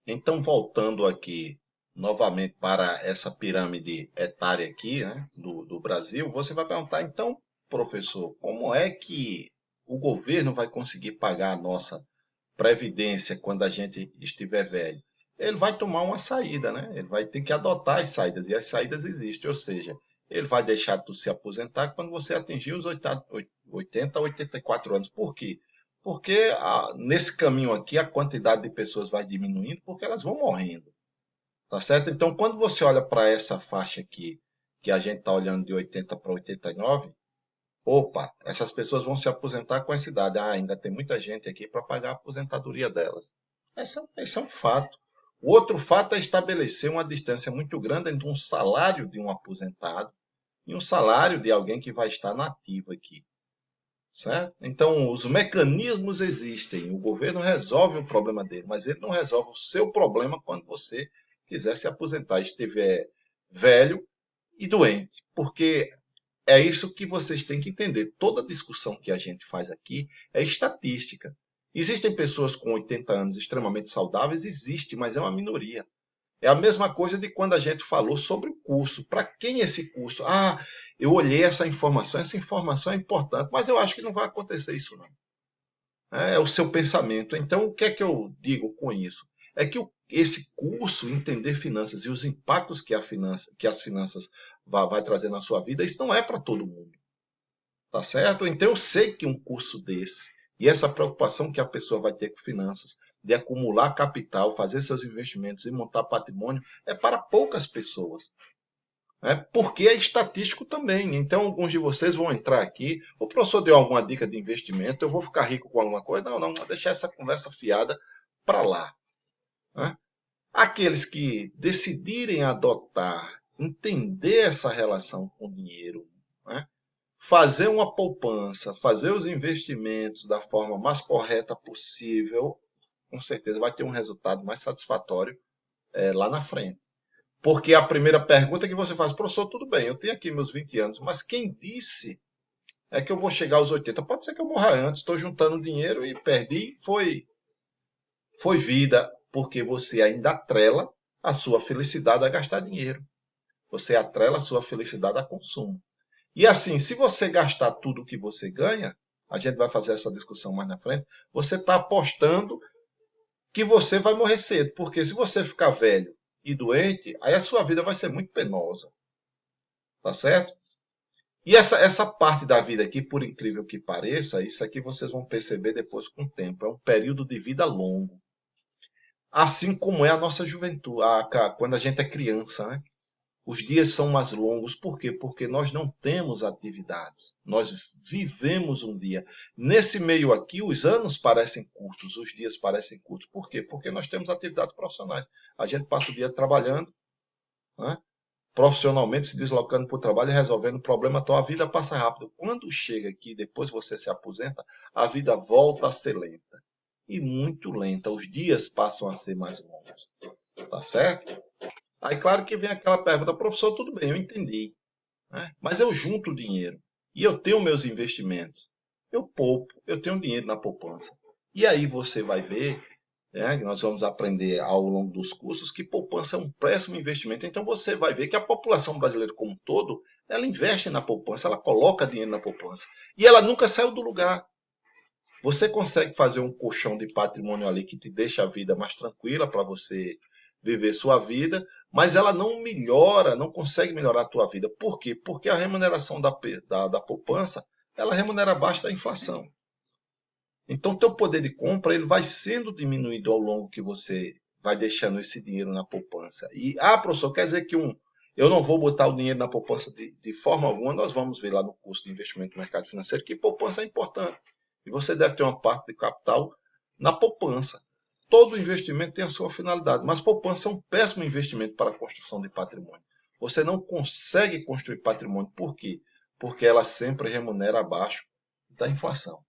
Então, voltando aqui novamente para essa pirâmide etária aqui, né, do Brasil, você vai perguntar, então, professor, como é que o governo vai conseguir pagar a nossa previdência quando a gente estiver velho? Ele vai tomar uma saída, né? Ele vai ter que adotar as saídas, e as saídas existem, ou seja, ele vai deixar tu se aposentar quando você atingir os 80 a 84 anos. Por quê? Porque nesse caminho aqui a quantidade de pessoas vai diminuindo porque elas vão morrendo, tá certo? Então, quando você olha para essa faixa aqui, que a gente está olhando de 80 para 89, opa, essas pessoas vão se aposentar com essa idade. Ah, ainda tem muita gente aqui para pagar a aposentadoria delas. Esse é um fato. O outro fato é estabelecer uma distância muito grande entre um salário de um aposentado e um salário de alguém que vai estar nativo aqui. Certo? Então, os mecanismos existem. O governo resolve o problema dele, mas ele não resolve o seu problema quando você quiser se aposentar, estiver velho e doente. Porque é isso que vocês têm que entender. Toda discussão que a gente faz aqui é estatística. Existem pessoas com 80 anos extremamente saudáveis? Existe, mas é uma minoria. É a mesma coisa de quando a gente falou sobre o curso. Para quem esse curso? Ah, eu olhei essa informação é importante, mas eu acho que não vai acontecer isso não. É o seu pensamento. Então, o que é que eu digo com isso? É que esse curso, entender finanças e os impactos que as finanças vai trazer na sua vida, isso não é para todo mundo. Tá certo? Então eu sei que um curso desse e essa preocupação que a pessoa vai ter com finanças, de acumular capital, fazer seus investimentos e montar patrimônio, é para poucas pessoas. Né? Porque é estatístico também. Então, alguns de vocês vão entrar aqui. O professor deu alguma dica de investimento, eu vou ficar rico com alguma coisa? Não, não, vou deixar essa conversa fiada para lá. Né? Aqueles que decidirem adotar, entender essa relação com o dinheiro, né? Fazer uma poupança, fazer os investimentos da forma mais correta possível, com certeza vai ter um resultado mais satisfatório lá na frente. Porque a primeira pergunta que você faz, professor, tudo bem, eu tenho aqui meus 20 anos, mas quem disse é que eu vou chegar aos 80? Pode ser que eu morra antes, estou juntando dinheiro e perdi, foi vida, porque você ainda atrela a sua felicidade a gastar dinheiro. Você atrela a sua felicidade a consumo. E assim, se você gastar tudo o que você ganha, a gente vai fazer essa discussão mais na frente, você está apostando que você vai morrer cedo. Porque se você ficar velho e doente, aí a sua vida vai ser muito penosa. Tá certo? E essa parte da vida aqui, por incrível que pareça, isso aqui vocês vão perceber depois com o tempo. É um período de vida longo. Assim como é a nossa juventude, quando a gente é criança, né? Os dias são mais longos, por quê? Porque nós não temos atividades. Nós vivemos um dia. Nesse meio aqui, os anos parecem curtos, os dias parecem curtos. Por quê? Porque nós temos atividades profissionais. A gente passa o dia trabalhando, né? Profissionalmente, se deslocando para o trabalho e resolvendo o problema, então a vida passa rápido. Quando chega aqui, depois você se aposenta, a vida volta a ser lenta. E muito lenta. Os dias passam a ser mais longos. Tá certo? Aí, claro que vem aquela pergunta, professor, tudo bem, eu entendi, né? Mas eu junto o dinheiro e eu tenho meus investimentos. Eu poupo, eu tenho dinheiro na poupança. E aí você vai ver, né, que nós vamos aprender ao longo dos cursos, que poupança é um péssimo investimento. Então você vai ver que a população brasileira como um todo, ela investe na poupança, ela coloca dinheiro na poupança. E ela nunca saiu do lugar. Você consegue fazer um colchão de patrimônio ali que te deixa a vida mais tranquila para você viver sua vida, mas ela não melhora, não consegue melhorar a tua vida. Por quê? Porque a remuneração da poupança, ela remunera abaixo da inflação. Então, o teu poder de compra ele vai sendo diminuído ao longo que você vai deixando esse dinheiro na poupança. E, professor, quer dizer que eu não vou botar o dinheiro na poupança de forma alguma. Nós vamos ver lá no curso de investimento no mercado financeiro que poupança é importante. E você deve ter uma parte de capital na poupança. Todo investimento tem a sua finalidade, mas poupança é um péssimo investimento para a construção de patrimônio. Você não consegue construir patrimônio. Por quê? Porque ela sempre remunera abaixo da inflação.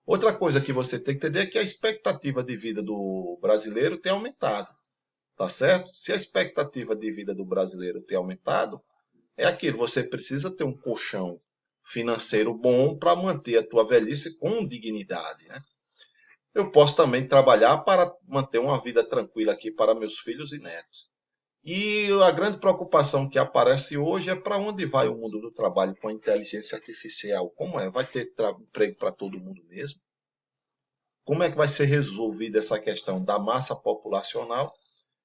Outra coisa que você tem que entender é que a expectativa de vida do brasileiro tem aumentado, tá certo? Se a expectativa de vida do brasileiro tem aumentado, é aquilo, você precisa ter um colchão financeiro bom para manter a tua velhice com dignidade, né? eu posso também trabalhar para manter uma vida tranquila aqui para meus filhos e netos. E a grande preocupação que aparece hoje é para onde vai o mundo do trabalho com a inteligência artificial? Como é? Vai ter emprego para todo mundo mesmo? Como é que vai ser resolvida essa questão da massa populacional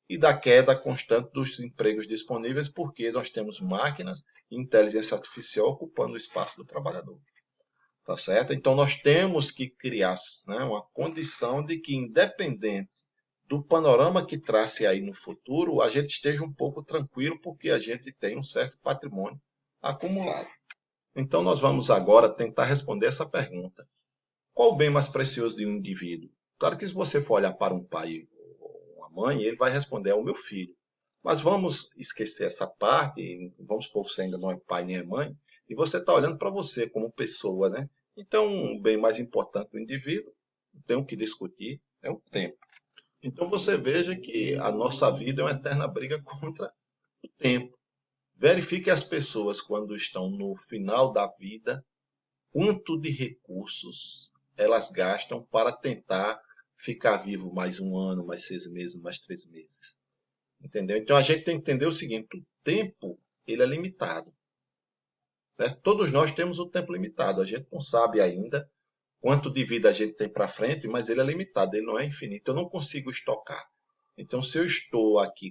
e da queda constante dos empregos disponíveis, porque nós temos máquinas e inteligência artificial ocupando o espaço do trabalhador? Tá certo? Então nós temos que criar, né, uma condição de que, independente do panorama que trace aí no futuro, a gente esteja um pouco tranquilo, porque a gente tem um certo patrimônio acumulado. Então nós vamos agora tentar responder essa pergunta. Qual o bem mais precioso de um indivíduo? Claro que se você for olhar para um pai ou uma mãe, ele vai responder: é o meu filho. Mas vamos esquecer essa parte, vamos supor que você ainda não é pai nem é mãe, e você está olhando para você como pessoa, né? Então, o bem mais importante do indivíduo, não tem o que discutir, é o tempo. Então você veja que a nossa vida é uma eterna briga contra o tempo. Verifique as pessoas quando estão no final da vida, quanto de recursos elas gastam para tentar ficar vivo mais um ano, mais 6 meses, mais 3 meses. Entendeu? Então a gente tem que entender o seguinte: o tempo ele é limitado. Certo? Todos nós temos o tempo limitado. A gente não sabe ainda quanto de vida a gente tem para frente, mas ele é limitado, ele não é infinito. Eu não consigo estocar. Então, se eu estou aqui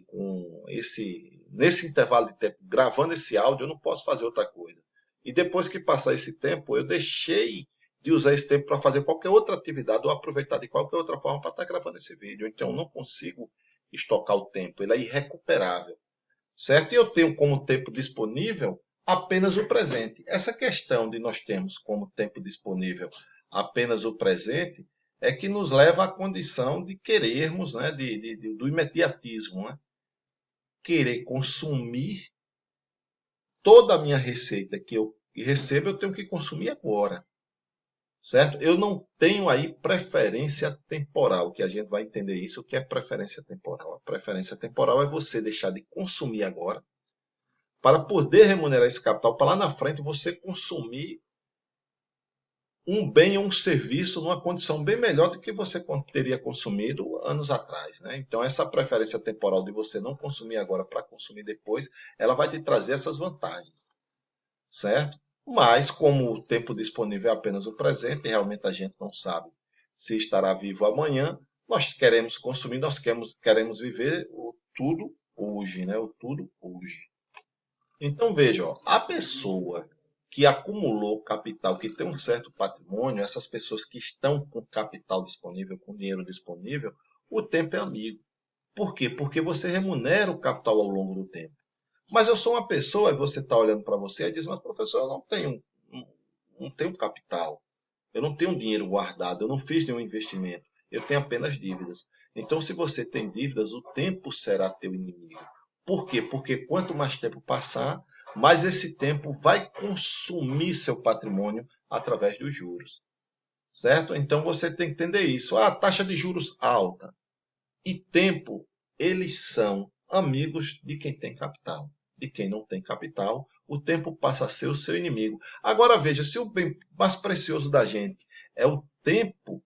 nesse intervalo de tempo gravando esse áudio, eu não posso fazer outra coisa. E depois que passar esse tempo, eu deixei de usar esse tempo para fazer qualquer outra atividade ou aproveitar de qualquer outra forma para estar gravando esse vídeo. Então, eu não consigo estocar o tempo, ele é irrecuperável, certo? E eu tenho como tempo disponível apenas o presente. Essa questão de nós termos como tempo disponível apenas o presente é que nos leva à condição de querermos, né, do imediatismo, né? Querer consumir toda a minha receita que eu recebo, eu tenho que consumir agora, certo? Eu não tenho aí preferência temporal, que a gente vai entender isso, o que é preferência temporal. A preferência temporal é você deixar de consumir agora para poder remunerar esse capital, para lá na frente você consumir um bem ou um serviço numa condição bem melhor do que você teria consumido anos atrás, né? Então, essa preferência temporal de você não consumir agora para consumir depois, ela vai te trazer essas vantagens, certo? Mas, como o tempo disponível é apenas o presente, e realmente a gente não sabe se estará vivo amanhã, nós queremos consumir, nós queremos viver o tudo hoje, né? O tudo hoje. Então veja, ó, a pessoa que acumulou capital, que tem um certo patrimônio, essas pessoas que estão com capital disponível, com dinheiro disponível, o tempo é amigo. Por quê? Porque você remunera o capital ao longo do tempo. Mas eu sou uma pessoa, e você está olhando para você e diz: mas professor, eu não tenho capital, eu não tenho dinheiro guardado, eu não fiz nenhum investimento, eu tenho apenas dívidas. Então, se você tem dívidas, o tempo será teu inimigo. Por quê? Porque quanto mais tempo passar, mais esse tempo vai consumir seu patrimônio através dos juros. Certo? Então você tem que entender isso. A taxa de juros alta e tempo, eles são amigos de quem tem capital. De quem não tem capital, o tempo passa a ser o seu inimigo. Agora veja, se o bem mais precioso da gente é o tempo,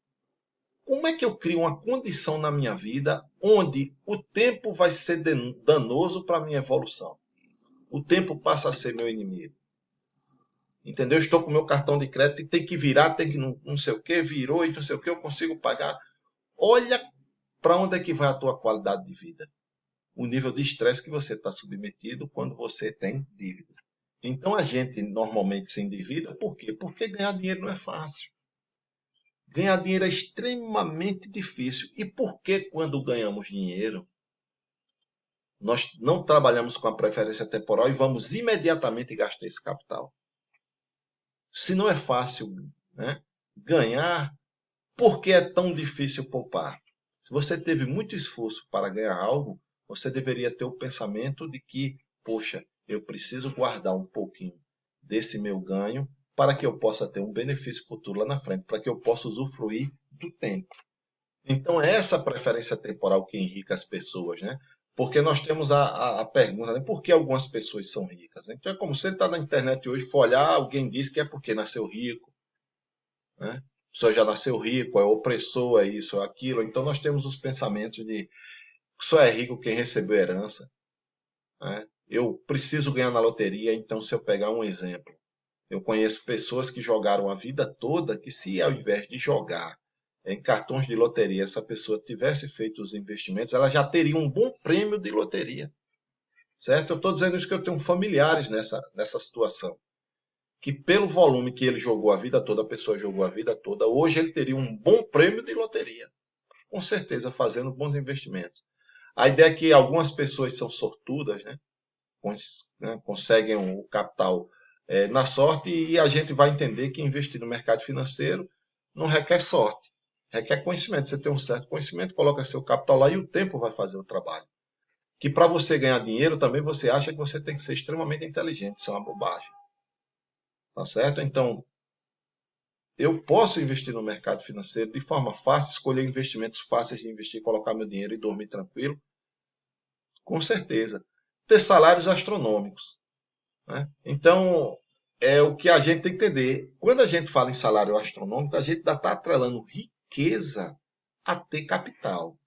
como é que eu crio uma condição na minha vida onde o tempo vai ser danoso para a minha evolução? O tempo passa a ser meu inimigo. Entendeu? Estou com meu cartão de crédito e tem que virar, tem que não sei o que, virou e não sei o que, eu consigo pagar. Olha para onde é que vai a tua qualidade de vida. O nível de estresse que você está submetido quando você tem dívida. Então a gente normalmente se endivida, por quê? Porque ganhar dinheiro não é fácil. Ganhar dinheiro é extremamente difícil. E por que quando ganhamos dinheiro, nós não trabalhamos com a preferência temporal e vamos imediatamente gastar esse capital? Se não é fácil, né, ganhar, por que é tão difícil poupar? Se você teve muito esforço para ganhar algo, você deveria ter o pensamento de que, poxa, eu preciso guardar um pouquinho desse meu ganho para que eu possa ter um benefício futuro lá na frente, para que eu possa usufruir do tempo. Então, é essa preferência temporal que enriquece as pessoas, né? Porque nós temos a pergunta, né? Por que algumas pessoas são ricas? Então, é como você está na internet hoje, for olhar, alguém diz que é porque nasceu rico, né? pessoa já nasceu rico, é opressor, é isso, é aquilo. Então nós temos os pensamentos de só é rico quem recebeu herança, né? Eu preciso ganhar na loteria, então se eu pegar um exemplo, eu conheço pessoas que jogaram a vida toda, que se ao invés de jogar em cartões de loteria, essa pessoa tivesse feito os investimentos, ela já teria um bom prêmio de loteria, certo? Eu estou dizendo isso que eu tenho familiares nessa situação, que pelo volume que ele jogou a vida toda, a pessoa jogou a vida toda, hoje ele teria um bom prêmio de loteria, com certeza fazendo bons investimentos. A ideia é que algumas pessoas são sortudas, né? Conseguem o capital na sorte, e a gente vai entender que investir no mercado financeiro não requer sorte, requer conhecimento. Você tem um certo conhecimento, coloca seu capital lá e o tempo vai fazer o trabalho. Que para você ganhar dinheiro também você acha que você tem que ser extremamente inteligente, isso é uma bobagem. Tá certo? Então, eu posso investir no mercado financeiro de forma fácil, escolher investimentos fáceis de investir, colocar meu dinheiro e dormir tranquilo, com certeza. Ter salários astronômicos, né? Então, é o que a gente tem que entender. Quando a gente fala em salário astronômico, a gente ainda está atrelando riqueza a ter capital.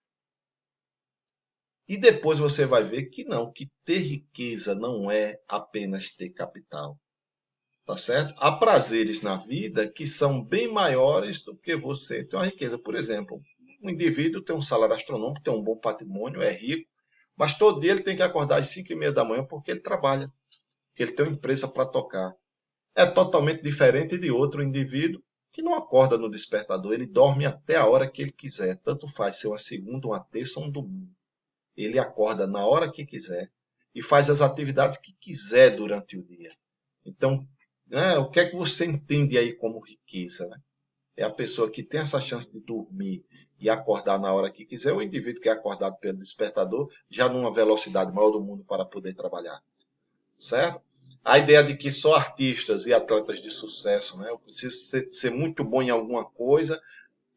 E depois você vai ver que não, que ter riqueza não é apenas ter capital. Tá certo? Há prazeres na vida que são bem maiores do que você ter uma riqueza. Por exemplo, um indivíduo tem um salário astronômico, tem um bom patrimônio, é rico, mas todo dia ele tem que acordar às 5h30 da manhã porque ele trabalha, porque ele tem uma empresa para tocar. É totalmente diferente de outro indivíduo que não acorda no despertador, ele dorme até a hora que ele quiser, tanto faz ser uma segunda, uma terça ou um domingo. Ele acorda na hora que quiser e faz as atividades que quiser durante o dia. Então, o que é que você entende aí como riqueza? Né? É a pessoa que tem essa chance de dormir e acordar na hora que quiser, ou o indivíduo que é acordado pelo despertador, já numa velocidade maior do mundo para poder trabalhar. Certo? A ideia de que só artistas e atletas de sucesso, né? Eu preciso ser muito bom em alguma coisa,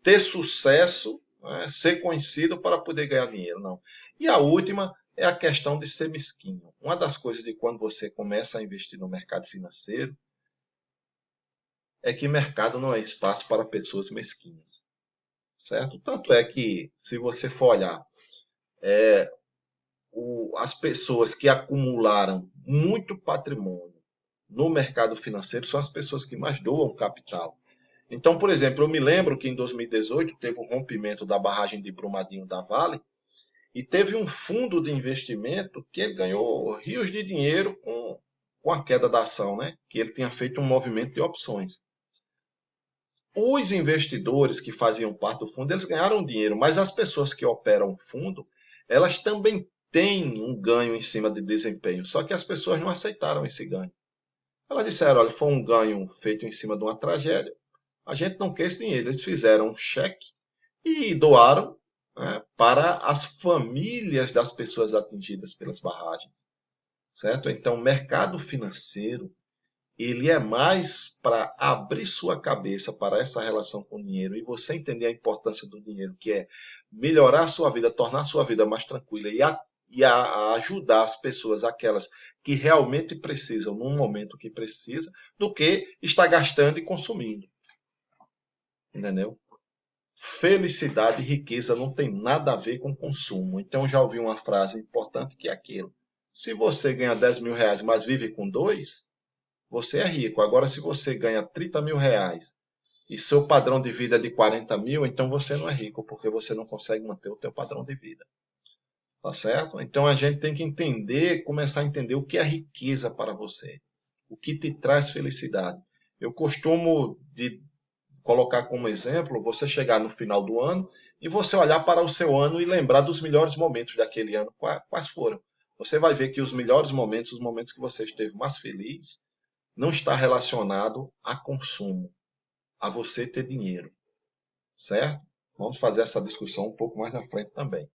ter sucesso, né? Ser conhecido para poder ganhar dinheiro. Não. E a última é a questão de ser mesquinho. Uma das coisas de quando você começa a investir no mercado financeiro é que mercado não é espaço para pessoas mesquinhas. Certo? Tanto é que, se você for olhar, as pessoas que acumularam muito patrimônio no mercado financeiro são as pessoas que mais doam capital. Então, por exemplo, eu me lembro que em 2018 teve o rompimento da barragem de Brumadinho da Vale e teve um fundo de investimento que ele ganhou rios de dinheiro com a queda da ação, né? Que ele tinha feito um movimento de opções. Os investidores que faziam parte do fundo, eles ganharam dinheiro, mas as pessoas que operam o fundo, elas também têm um ganho em cima de desempenho, só que as pessoas não aceitaram esse ganho. Elas disseram, olha, foi um ganho feito em cima de uma tragédia, a gente não quer esse dinheiro. Eles fizeram um cheque e doaram, né, para as famílias das pessoas atingidas pelas barragens. Certo? Então, o mercado financeiro, ele é mais para abrir sua cabeça para essa relação com o dinheiro e você entender a importância do dinheiro, que é melhorar a sua vida, tornar a sua vida mais tranquila e ajudar as pessoas, aquelas que realmente precisam, num momento que precisa, do que estar gastando e consumindo. Entendeu? Felicidade e riqueza não tem nada a ver com consumo. Então já ouvi uma frase importante que é aquilo. Se você ganha 10 mil reais, mas vive com 2, você é rico. Agora, se você ganha 30 mil reais e seu padrão de vida é de 40 mil, então você não é rico, porque você não consegue manter o teu padrão de vida. Tá certo? Então a gente tem que entender, começar a entender o que é riqueza para você. O que te traz felicidade. Eu costumo colocar como exemplo você chegar no final do ano e você olhar para o seu ano e lembrar dos melhores momentos daquele ano. Quais foram? Você vai ver que os melhores momentos, os momentos que você esteve mais feliz, não está relacionado a consumo, a você ter dinheiro, certo? Vamos fazer essa discussão um pouco mais na frente também.